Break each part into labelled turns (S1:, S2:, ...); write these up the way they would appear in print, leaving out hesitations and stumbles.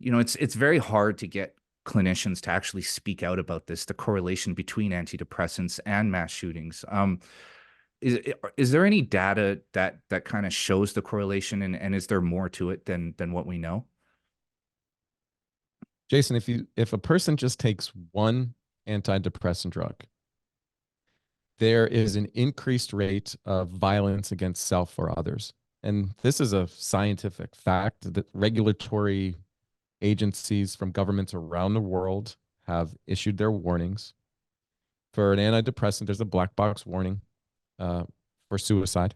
S1: it's very hard to get clinicians to actually speak out about this, the correlation between antidepressants and mass shootings. Is there any data that kind of shows the correlation, and is there more to it than what we know?
S2: Jason, if a person just takes one antidepressant drug, there is an increased rate of violence against self or others. And this is a scientific fact that regulatory agencies from governments around the world have issued their warnings. For an antidepressant, there's a black box warning uh, for suicide.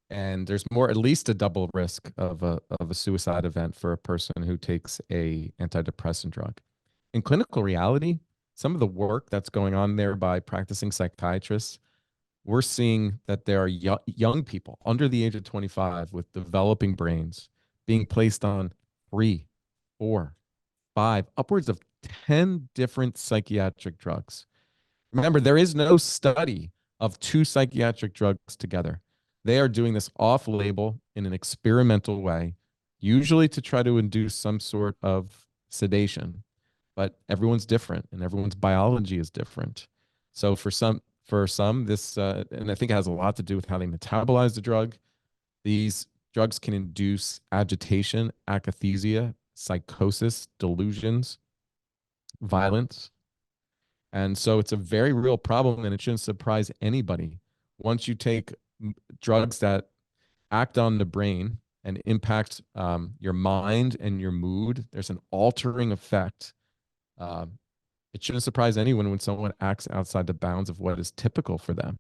S2: And there's more, at least a double risk of a suicide event for a person who takes a antidepressant drug. In clinical reality, some of the work that's going on there by practicing psychiatrists, we're seeing that there are young people under the age of 25 with developing brains being placed on 3, 4, 5, upwards of 10 different psychiatric drugs. Remember, there is no study of two psychiatric drugs together. They are doing this off label in an experimental way, usually to try to induce some sort of sedation. But everyone's different and everyone's biology is different. So for some, this, and I think it has a lot to do with how they metabolize the drug. These drugs can induce agitation, akathisia, psychosis, delusions, violence. And so it's a very real problem, and it shouldn't surprise anybody. Once you take drugs that act on the brain and impact your mind and your mood, there's an altering effect. Uh, it shouldn't surprise anyone when someone acts outside the bounds of what is typical for them.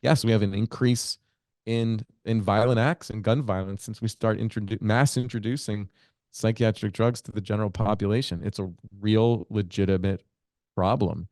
S2: Yes, we have an increase in violent acts and gun violence since we start mass introducing psychiatric drugs to the general population. It's a real legitimate problem.